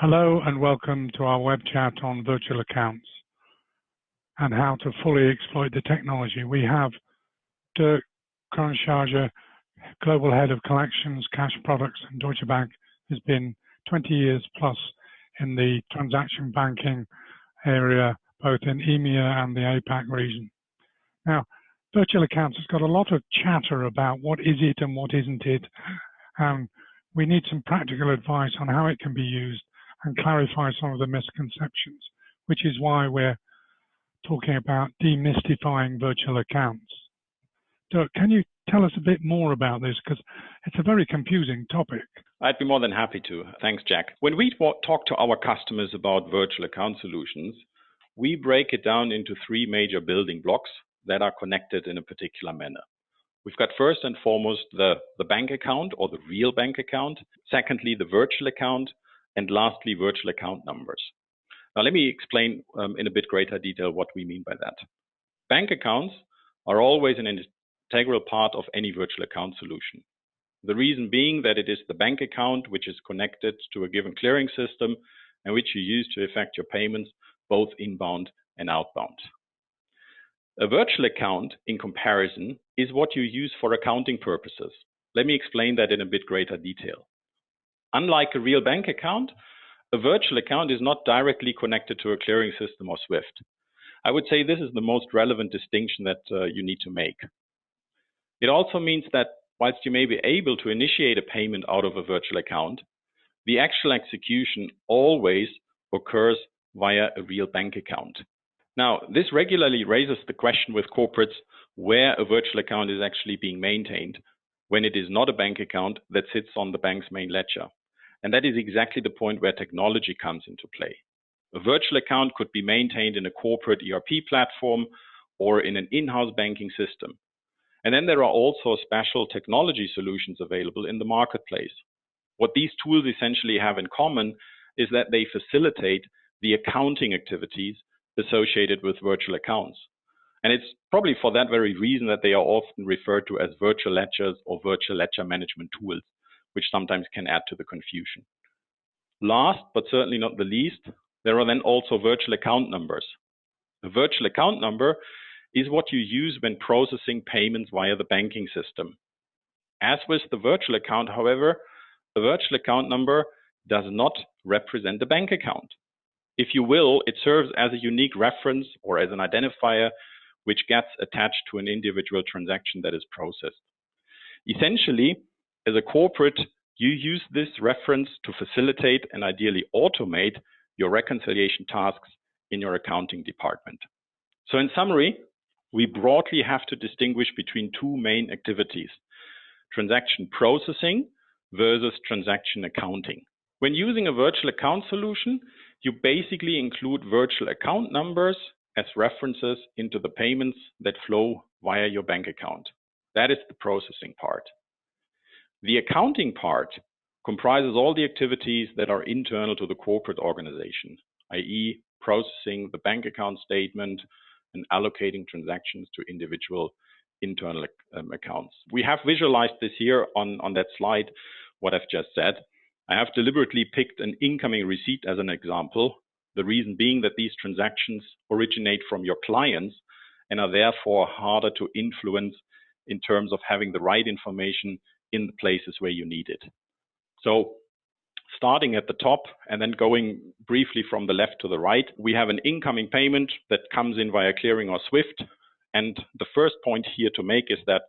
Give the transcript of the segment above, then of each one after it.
Hello and welcome to our web chat on virtual accounts and how to fully exploit the technology. We have Dirk, Kronshage, Global Head of Collections, Cash Products and Deutsche Bank, has been 20 years plus in the transaction banking area, both in EMEA and the APAC region. Now, virtual accounts has got a lot of chatter about what is it and what isn't it. We need some practical advice on how it can be used and clarify some of the misconceptions, which is why we're talking about demystifying virtual accounts. Dirk, can you tell us a bit more about this? Because it's a very confusing topic. I'd be more than happy to. Thanks, Jack. When we talk to our customers about virtual account solutions, we break it down into three major building blocks that are connected in a particular manner. We've got first and foremost the bank account or the real bank account. Secondly, the virtual account. And lastly, virtual account numbers. Now, let me explain in a bit greater detail what we mean by that. Bank accounts are always an integral part of any virtual account solution. The reason being that it is the bank account which is connected to a given clearing system and which you use to effect your payments, both inbound and outbound. A virtual account, in comparison, is what you use for accounting purposes. Let me explain that in a bit greater detail. Unlike a real bank account, a virtual account is not directly connected to a clearing system or SWIFT. I would say this is the most relevant distinction that you need to make. It also means that whilst you may be able to initiate a payment out of a virtual account, the actual execution always occurs via a real bank account. Now, this regularly raises the question with corporates where a virtual account is actually being maintained when it is not a bank account that sits on the bank's main ledger. And that is exactly the point where technology comes into play. A virtual account could be maintained in a corporate ERP platform or in an in-house banking system. And then there are also special technology solutions available in the marketplace. What these tools essentially have in common is that they facilitate the accounting activities associated with virtual accounts. And it's probably for that very reason that they are often referred to as virtual ledgers or virtual ledger management tools, which sometimes can add to the confusion. Last, but certainly not the least, there are then also virtual account numbers. A virtual account number is what you use when processing payments via the banking system. As with the virtual account, however, a virtual account number does not represent a bank account. If you will, it serves as a unique reference or as an identifier which gets attached to an individual transaction that is processed. Essentially, as a corporate, you use this reference to facilitate and ideally automate your reconciliation tasks in your accounting department. So in summary, we broadly have to distinguish between two main activities: transaction processing versus transaction accounting. When using a virtual account solution, you basically include virtual account numbers as references into the payments that flow via your bank account. That is the processing part. The accounting part comprises all the activities that are internal to the corporate organization, i.e. processing the bank account statement and allocating transactions to individual internal accounts. We have visualized this here on that slide, what I've just said. I have deliberately picked an incoming receipt as an example, the reason being that these transactions originate from your clients and are therefore harder to influence in terms of having the right information in the places where you need it. So starting at the top and then going briefly from the left to the right, we have an incoming payment that comes in via clearing or SWIFT. And the first point here to make is that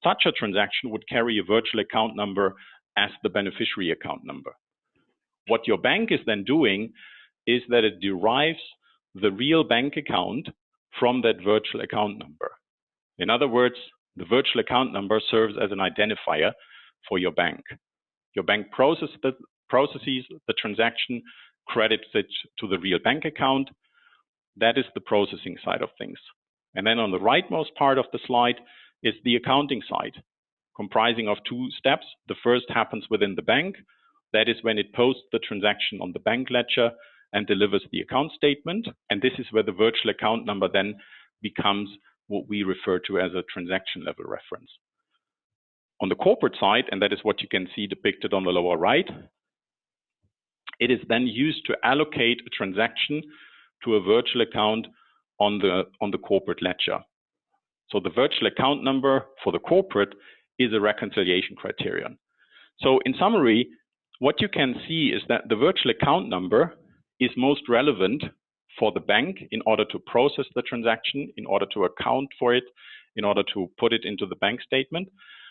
such a transaction would carry a virtual account number as the beneficiary account number. What your bank is then doing is that it derives the real bank account from that virtual account number. In other words, the virtual account number serves as an identifier for your bank. Your bank processes the transaction, credits it to the real bank account. That is the processing side of things. And then on the rightmost part of the slide is the accounting side, comprising of two steps. The first happens within the bank. That is when it posts the transaction on the bank ledger and delivers the account statement. And this is where the virtual account number then becomes what we refer to as a transaction level reference. On the corporate side, and that is what you can see depicted on the lower right, It is then used to allocate a transaction to a virtual account on the corporate ledger. So the virtual account number for the corporate is a reconciliation criterion. So in summary, what you can see is that the virtual account number is most relevant for the bank in order to process the transaction, in order to account for it, in order to put it into the bank statement.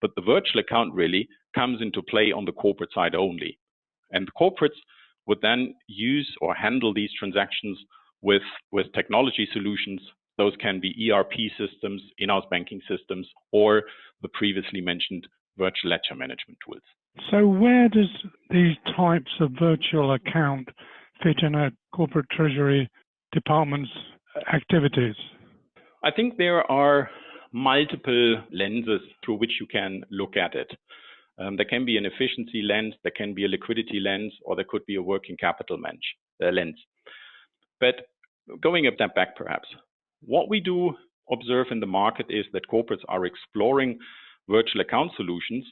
But the virtual account really comes into play on the corporate side only. And the corporates would then use or handle these transactions with technology solutions. Those can be ERP systems, in-house banking systems, or the previously mentioned virtual ledger management tools. So where does these types of virtual account fit in a corporate treasury department's activities? I think there are multiple lenses through which you can look at it. There can be an efficiency lens, there can be a liquidity lens, or there could be a working capital lens. But going a step back perhaps, what we do observe in the market is that corporates are exploring virtual account solutions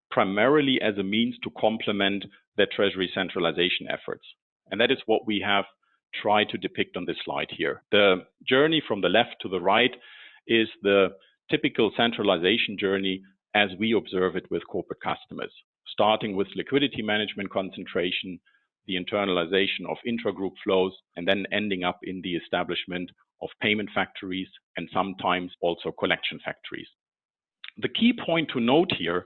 primarily as a means to complement their treasury centralization efforts. And that is what we have tried to depict on this slide here. The journey from the left to the right is the typical centralization journey as we observe it with corporate customers, starting with liquidity management concentration, the internalization of intragroup flows, and then ending up in the establishment of payment factories and sometimes also collection factories. The key point to note here,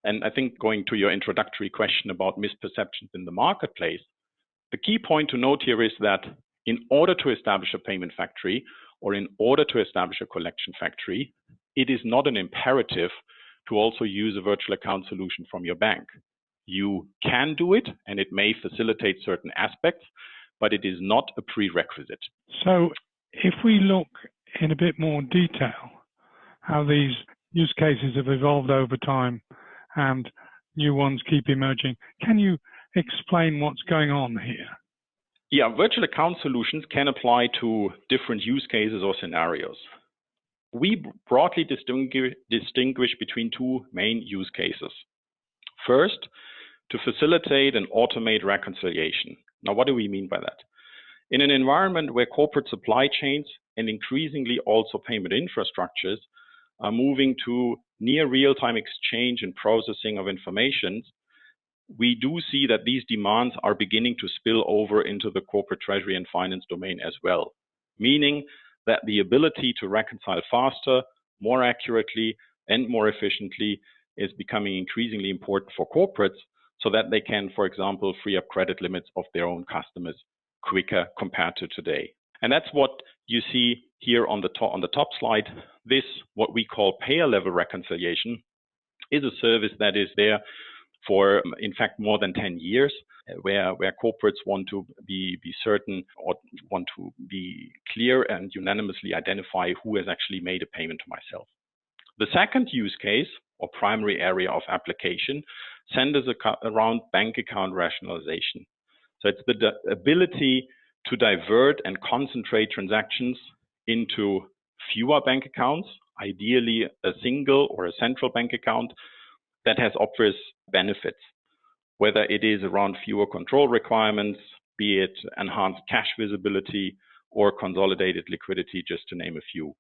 and I think going to your introductory question about misperceptions in the marketplace, the key point to note here is that in order to establish a payment factory or in order to establish a collection factory, it is not an imperative to also use a virtual account solution from your bank. You can do it and it may facilitate certain aspects, but it is not a prerequisite. So if we look in a bit more detail how these use cases have evolved over time and new ones keep emerging, can you explain what's going on here? Yeah, virtual account solutions can apply to different use cases or scenarios. We broadly distinguish between two main use cases. First, to facilitate and automate reconciliation. Now, what do we mean by that? In an environment where corporate supply chains and increasingly also payment infrastructures are moving to near real-time exchange and processing of information, we do see that these demands are beginning to spill over into the corporate treasury and finance domain as well, meaning that the ability to reconcile faster, more accurately, and more efficiently is becoming increasingly important for corporates so that they can, for example, free up credit limits of their own customers quicker compared to today. And that's what you see here on the top slide. This, what we call payer level reconciliation, is a service that is there for, in fact, more than 10 years, where corporates want to be certain or want to be clear and unanimously identify who has actually made a payment to myself. The second use case or primary area of application centers around bank account rationalization. So it's the ability to divert and concentrate transactions into fewer bank accounts, ideally a single or a central bank account that has obvious benefits, whether it is around fewer control requirements, be it enhanced cash visibility or consolidated liquidity, just to name a few.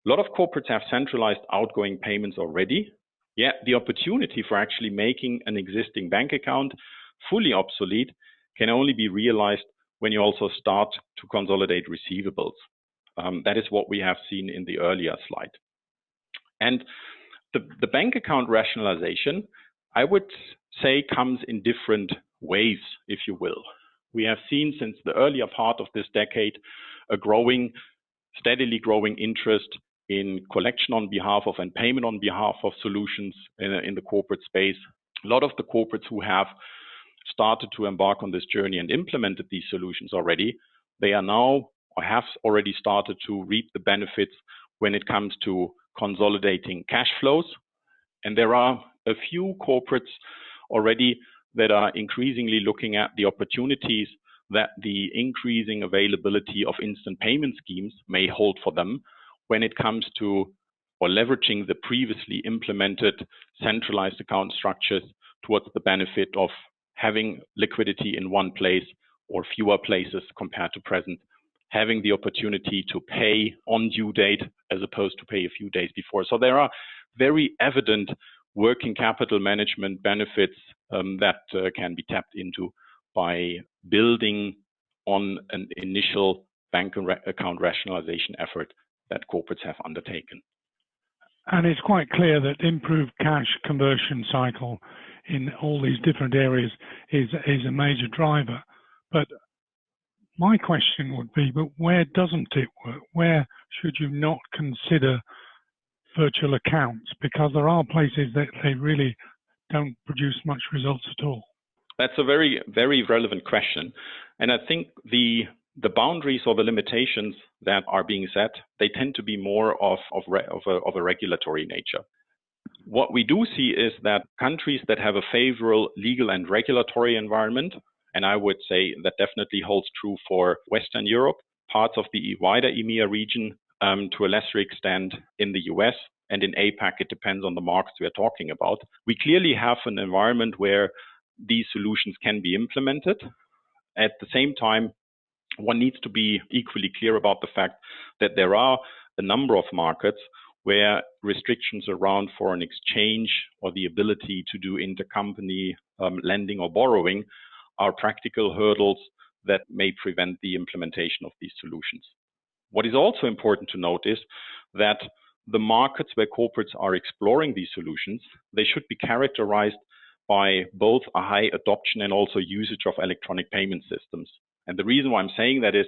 A lot of corporates have centralized outgoing payments already, yet the opportunity for actually making an existing bank account fully obsolete can only be realized when you also start to consolidate receivables. That is what we have seen in the earlier slide. And the bank account rationalization, I would say, comes in different waves, if you will. We have seen since the earlier part of this decade a steadily growing interest in collection on behalf of and payment on behalf of solutions in the corporate space. A lot of the corporates who have started to embark on this journey and implemented these solutions already, they are now or have already started to reap the benefits when it comes to consolidating cash flows. And there are a few corporates already that are increasingly looking at the opportunities that the increasing availability of instant payment schemes may hold for them when it comes to or leveraging the previously implemented centralized account structures towards the benefit of having liquidity in one place or fewer places compared to present, having the opportunity to pay on due date as opposed to pay a few days before. So there are very evident working capital management benefits that can be tapped into by building on an initial bank account rationalization effort that corporates have undertaken. And it's quite clear that improved cash conversion cycle in all these different areas is a major driver. But my question would be, but where doesn't it work? Where should you not consider virtual accounts? Because there are places that they really don't produce much results at all. That's a very, very relevant question. And I think the boundaries or the limitations that are being set, they tend to be more of a regulatory nature. What we do see is that countries that have a favorable legal and regulatory environment, and I would say that definitely holds true for Western Europe, parts of the wider EMEA region, to a lesser extent in the US, and in APAC, it depends on the markets we are talking about. We clearly have an environment where these solutions can be implemented. At the same time, one needs to be equally clear about the fact that there are a number of markets where restrictions around foreign exchange or the ability to do intercompany lending or borrowing are practical hurdles that may prevent the implementation of these solutions. What is also important to note is that the markets where corporates are exploring these solutions, they should be characterized by both a high adoption and also usage of electronic payment systems. And the reason why I'm saying that is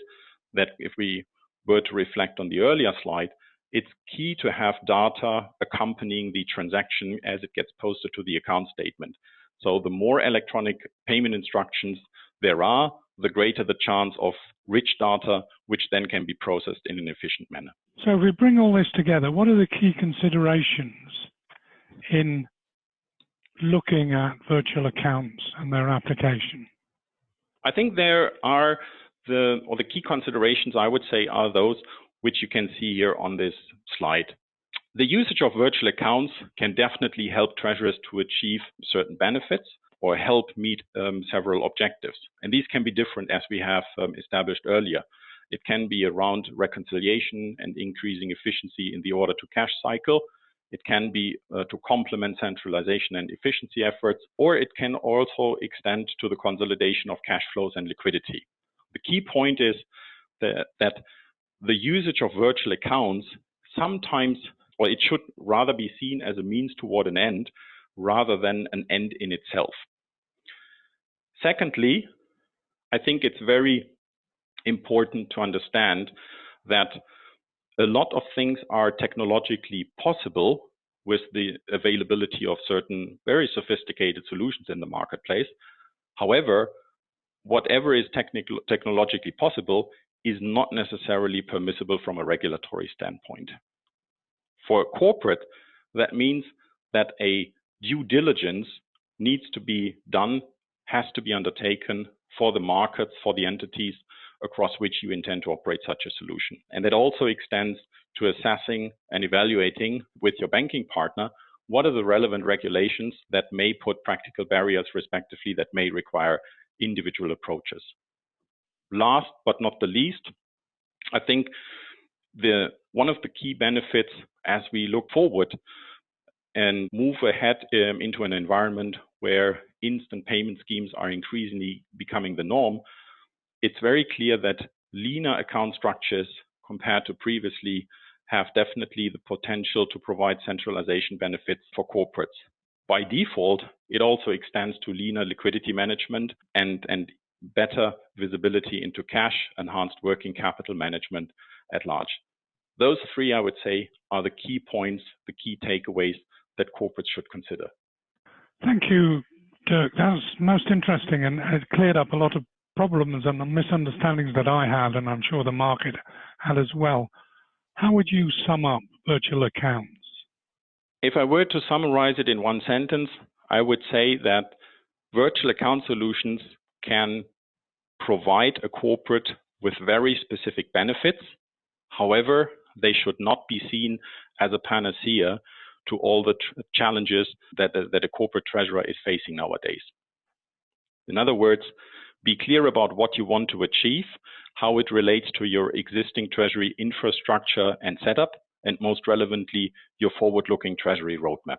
that if we were to reflect on the earlier slide, it's key to have data accompanying the transaction as it gets posted to the account statement. So the more electronic payment instructions there are, the greater the chance of rich data, which then can be processed in an efficient manner. So if we bring all this together, what are the key considerations in looking at virtual accounts and their application? I think there are the key considerations, I would say, are those which you can see here on this slide. The usage of virtual accounts can definitely help treasurers to achieve certain benefits or help meet several objectives. And these can be different, as we have established earlier. It can be around reconciliation and increasing efficiency in the order to cash cycle. It can be to complement centralization and efficiency efforts, or it can also extend to the consolidation of cash flows and liquidity. The key point is that the usage of virtual accounts sometimes, or it should rather be seen as a means toward an end rather than an end in itself. Secondly, I think it's very important to understand that a lot of things are technologically possible with the availability of certain very sophisticated solutions in the marketplace. However, whatever is technologically possible is not necessarily permissible from a regulatory standpoint. For a corporate, that means that a due diligence needs to be done, has to be undertaken for the markets, for the entities across which you intend to operate such a solution. And that also extends to assessing and evaluating with your banking partner what are the relevant regulations that may put practical barriers, respectively, that may require individual approaches. Last but not the least, I think one of the key benefits as we look forward and move ahead into an environment where instant payment schemes are increasingly becoming the norm, it's very clear that leaner account structures compared to previously have definitely the potential to provide centralization benefits for corporates. By default, it also extends to leaner liquidity management and better visibility into cash, enhanced working capital management at large. Those three, I would say, are the key points, the key takeaways that corporates should consider. Thank you, Dirk. That was most interesting, and it cleared up a lot of problems and the misunderstandings that I had, and I'm sure the market had as well. How would you sum up virtual accounts? If I were to summarize it in one sentence, I would say that virtual account solutions can provide a corporate with very specific benefits. However, they should not be seen as a panacea to all the challenges that a corporate treasurer is facing nowadays. In other words, be clear about what you want to achieve, how it relates to your existing Treasury infrastructure and setup, and most relevantly, your forward-looking Treasury roadmap.